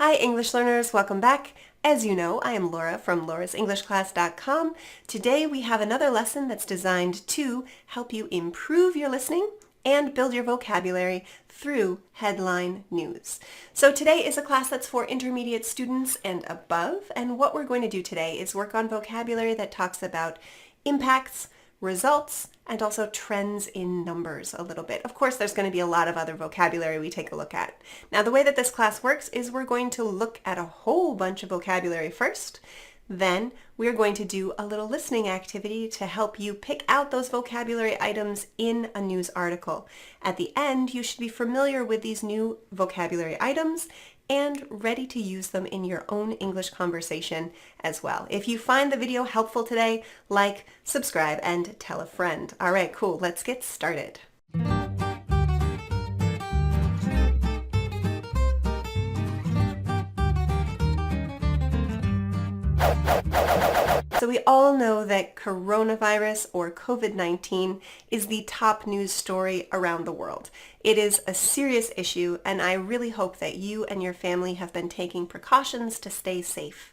Hi English learners, welcome back. As you know, I am Laura from laurasenglishclass.com. Today we have another lesson that's designed to help you improve your listening and build your vocabulary through headline news. So today is a class that's for intermediate students and above, and what we're going to do today is work on vocabulary that talks about impacts, results, and also trends in numbers a little bit. Of course, there's going to be a lot of other vocabulary we take a look at. Now, the way that this class works is we're going to look at a whole bunch of vocabulary first. Then we're going to do a little listening activity to help you pick out those vocabulary items in a news article. At the end, you should be familiar with these new vocabulary items and ready to use them in your own English conversation as well. If you find the video helpful today, like, subscribe, and tell a friend. All right, cool. Let's get started. So we all know that coronavirus or COVID-19 is the top news story around the world. It is a serious issue, and I really hope that you and your family have been taking precautions to stay safe.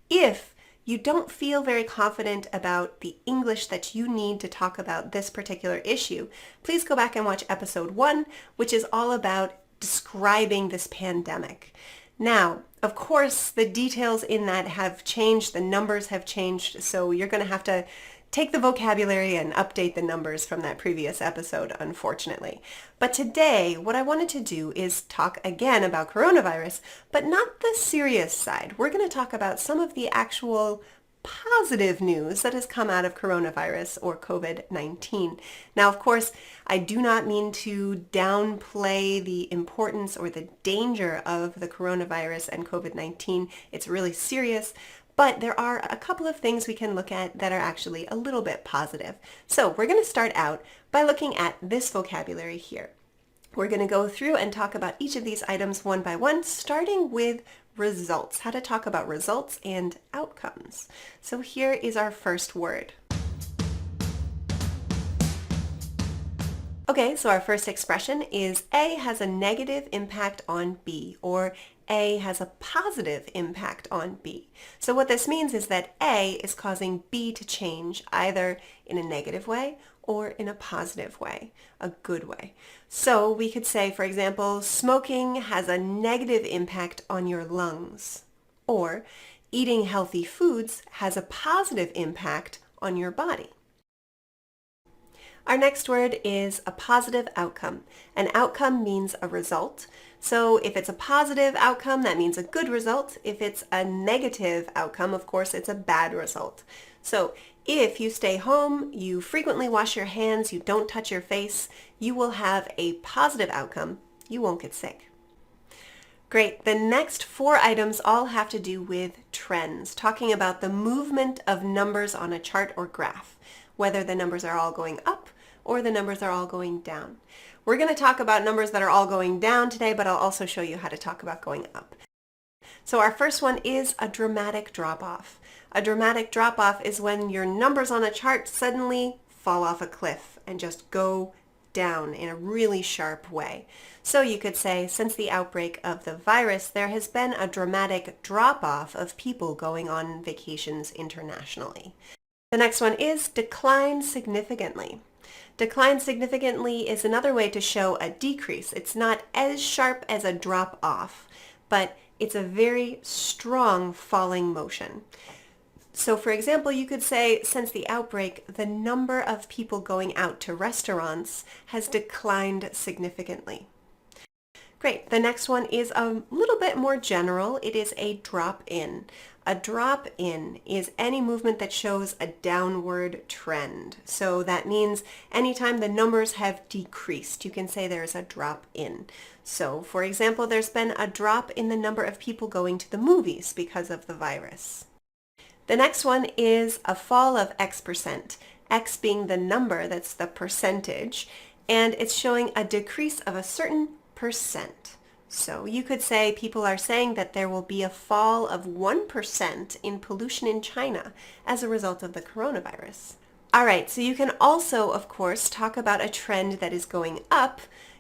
If you don't feel very confident about the English that you need to talk about this particular issue, please go back and watch episode 1, which is all about describing this pandemic. Now, of course, the details in that have changed, the numbers have changed, so you're going to have to take the vocabulary and update the numbers from that previous episode, unfortunately. But today, what I wanted to do is talk again about coronavirus, but not the serious side. We're going to talk about some of the actual positive news that has come out of coronavirus or COVID-19. Now, of course, I do not mean to downplay the importance or the danger of the coronavirus and COVID-19. It's really serious, but there are a couple of things we can look at that are actually a little bit positive. So we're going to start out by looking at this vocabulary here. We're going to go through and talk about each of these items one by one, starting with results, how to talk about results and outcomes. So here is our first word. Okay, so our first expression is A has a negative impact on B, or A has a positive impact on B. So what this means is that A is causing B to change either in a negative way or in a positive way, a good way. So we could say, for example, smoking has a negative impact on your lungs, or eating healthy foods has a positive impact on your body. Our next word is a positive outcome. An outcome means a result. So if it's a positive outcome, that means a good result. If it's a negative outcome, of course, it's a bad result. So if you stay home, you frequently wash your hands, you don't touch your face, you will have a positive outcome. You won't get sick. Great. The next 4 items all have to do with trends, talking about the movement of numbers on a chart or graph, whether the numbers are all going up or the numbers are all going down. We're going to talk about numbers that are all going down today, but I'll also show you how to talk about going up. So our first one is a dramatic drop-off. A dramatic drop-off is when your numbers on a chart suddenly fall off a cliff and just go down in a really sharp way. So you could say, since the outbreak of the virus, there has been a dramatic drop-off of people going on vacations internationally. The next one is decline significantly. Decline significantly is another way to show a decrease. It's not as sharp as a drop-off, but it's a very strong falling motion. So for example, you could say, since the outbreak, the number of people going out to restaurants has declined significantly. Great. The next one is a little bit more general. It is a drop-in. A drop-in is any movement that shows a downward trend. So that means anytime the numbers have decreased, you can say there's a drop-in. So for example, there's been a drop in the number of people going to the movies because of the virus. The next one is a fall of X%, X being the number, that's the percentage, and it's showing a decrease of a certain percent. So you could say people are saying that there will be a fall of 1% in pollution in China as a result of the coronavirus. All right, so you can also, of course, talk about a trend that is going up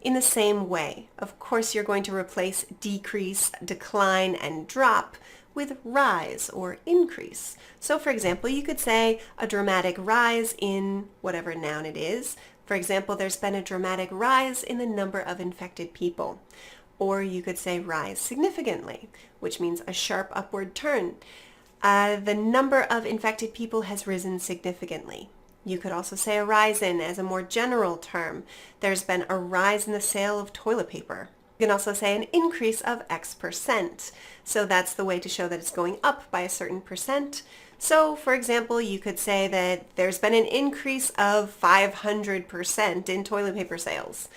in the same way. Of course, you're going to replace decrease, decline, and drop with rise or increase. So for example, you could say a dramatic rise in whatever noun it is. For example, there's been a dramatic rise in the number of infected people. Or you could say rise significantly, which means a sharp upward turn. The number of infected people has risen significantly. You could also say a rise in as a more general term. There's been a rise in the sale of toilet paper. You can also say an increase of X%. So that's the way to show that it's going up by a certain percent. So for example, you could say that there's been an increase of 500% in toilet paper sales.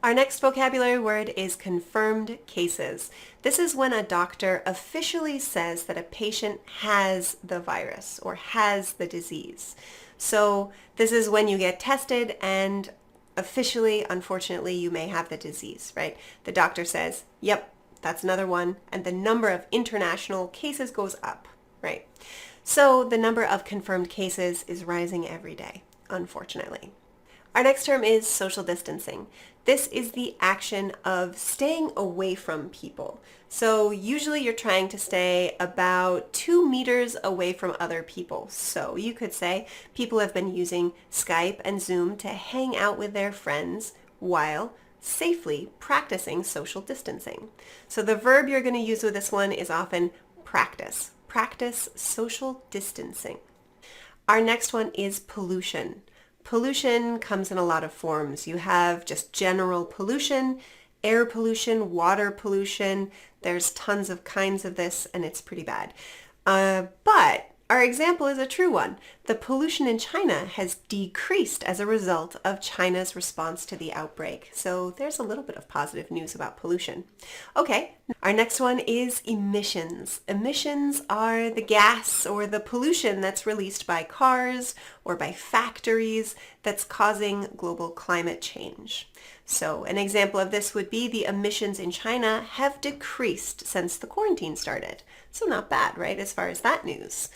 Our next vocabulary word is confirmed cases. This is when a doctor officially says that a patient has the virus or has the disease. So this is when you get tested and officially, unfortunately, you may have the disease, right? The doctor says, yep, that's another one, and the number of international cases goes up, right? So the number of confirmed cases is rising every day, unfortunately. Our next term is social distancing. This is the action of staying away from people. So usually you're trying to stay about 2 meters away from other people. So you could say people have been using Skype and Zoom to hang out with their friends while safely practicing social distancing. So the verb you're going to use with this one is often practice. Practice social distancing. Our next one is pollution. Pollution comes in a lot of forms. You have just general pollution, air pollution, water pollution. There's tons of kinds of this, and it's pretty bad. But our example is a true one. The pollution in China has decreased as a result of China's response to the outbreak. So there's a little bit of positive news about pollution. Okay, our next one is emissions. Emissions are the gas or the pollution that's released by cars or by factories that's causing global climate change. So an example of this would be the emissions in China have decreased since the quarantine started. So not bad, right, as far as that news.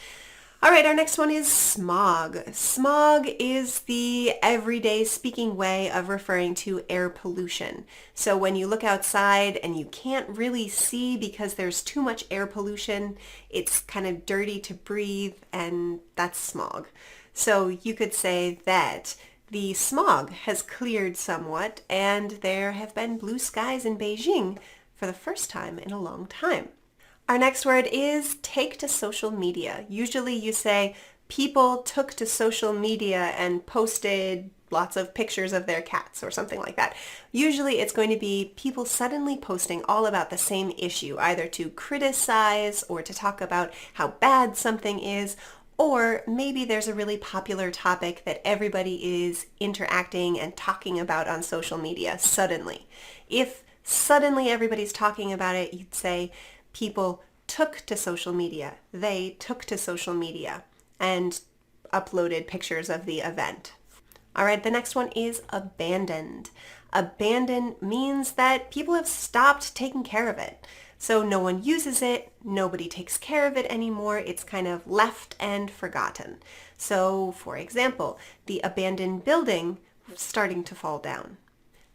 All right, our next one is smog. Smog is the everyday speaking way of referring to air pollution. So when you look outside and you can't really see because there's too much air pollution, it's kind of dirty to breathe, and that's smog. So you could say that the smog has cleared somewhat and there have been blue skies in Beijing for the first time in a long time. Our next word is take to social media. Usually you say people took to social media and posted lots of pictures of their cats or something like that. Usually it's going to be people suddenly posting all about the same issue, either to criticize or to talk about how bad something is, or maybe there's a really popular topic that everybody is interacting and talking about on social media suddenly. If suddenly everybody's talking about it, you'd say people took to social media. They took to social media and uploaded pictures of the event. All right, the next one is abandoned. Abandoned means that people have stopped taking care of it. So no one uses it, nobody takes care of it anymore. It's kind of left and forgotten. So for example, the abandoned building starting to fall down.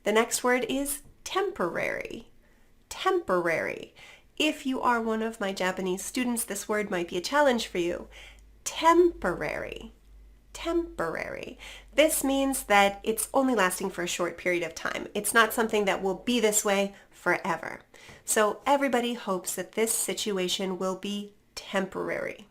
The next word is temporary. Temporary. If you are one of my Japanese students, this word might be a challenge for you. Temporary. Temporary. This means that it's only lasting for a short period of time. It's not something that will be this way forever. So everybody hopes that this situation will be temporary.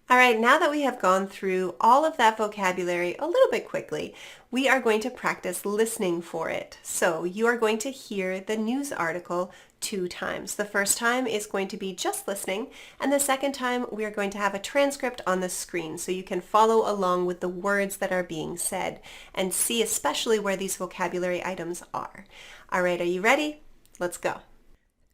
All right, now that we have gone through all of that vocabulary a little bit quickly, we are going to practice listening for it. So you are going to hear the news article 2 times. The first time is going to be just listening, and the second time we are going to have a transcript on the screen so you can follow along with the words that are being said and see especially where these vocabulary items are. All right, are you ready? Let's go.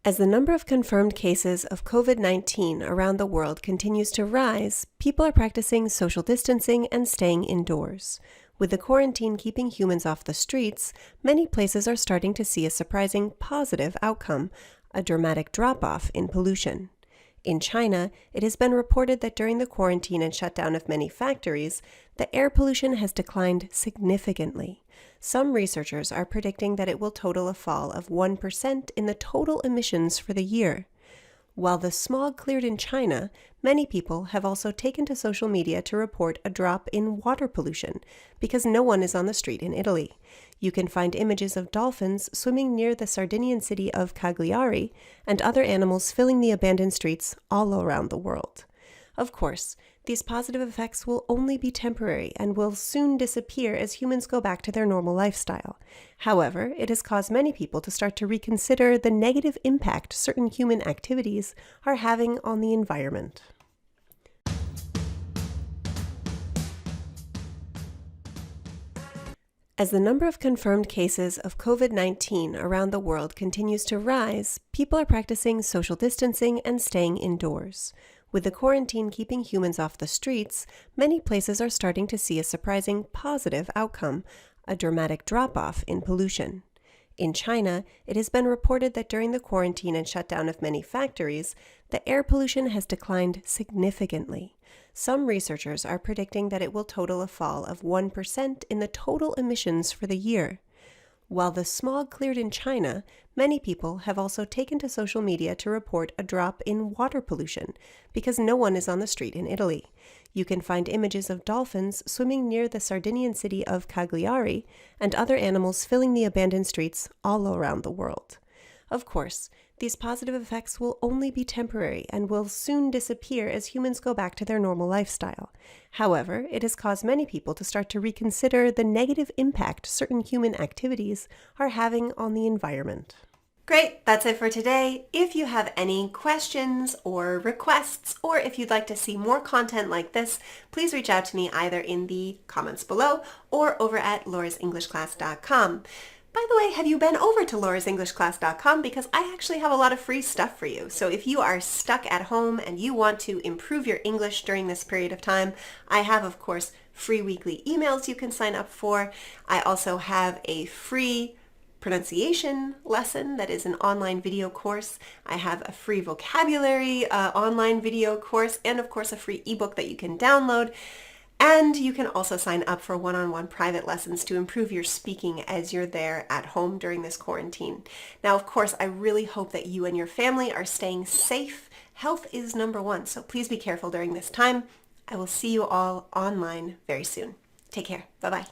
As the number of confirmed cases of COVID-19 around the world continues to rise, people are practicing social distancing and staying indoors. With the quarantine keeping humans off the streets, many places are starting to see a surprising positive outcome, a dramatic drop-off in pollution. In China, it has been reported that during the quarantine and shutdown of many factories, the air pollution has declined significantly. Some researchers are predicting that it will total a fall of 1% in the total emissions for the year. While the smog cleared in China, many people have also taken to social media to report a drop in water pollution because no one is on the street in Italy. You can find images of dolphins swimming near the Sardinian city of Cagliari and other animals filling the abandoned streets all around the world. Of course, these positive effects will only be temporary and will soon disappear as humans go back to their normal lifestyle. However, it has caused many people to start to reconsider the negative impact certain human activities are having on the environment. As the number of confirmed cases of COVID-19 around the world continues to rise, people are practicing social distancing and staying indoors. With the quarantine keeping humans off the streets, many places are starting to see a surprising positive outcome, a dramatic drop-off in pollution. In China, it has been reported that during the quarantine and shutdown of many factories, the air pollution has declined significantly. Some researchers are predicting that it will total a fall of 1% in the total emissions for the year. While the smog cleared in China, many people have also taken to social media to report a drop in water pollution because no one is on the street in Italy. You can find images of dolphins swimming near the Sardinian city of Cagliari and other animals filling the abandoned streets all around the world. Of course, these positive effects will only be temporary and will soon disappear as humans go back to their normal lifestyle. However, it has caused many people to start to reconsider the negative impact certain human activities are having on the environment. Great, that's it for today. If you have any questions or requests, or if you'd like to see more content like this, please reach out to me either in the comments below or over at laurasenglishclass.com. By the way, have you been over to laurasenglishclass.com? Because I actually have a lot of free stuff for you. So if you are stuck at home and you want to improve your English during this period of time, I have, of course, free weekly emails you can sign up for. I also have a free pronunciation lesson that is an online video course. I have a free vocabulary online video course, and of course a free ebook that you can download. And you can also sign up for one-on-one private lessons to improve your speaking as you're there at home during this quarantine. Now, of course, I really hope that you and your family are staying safe. Health is number one, so please be careful during this time. I will see you all online very soon. Take care. Bye-bye.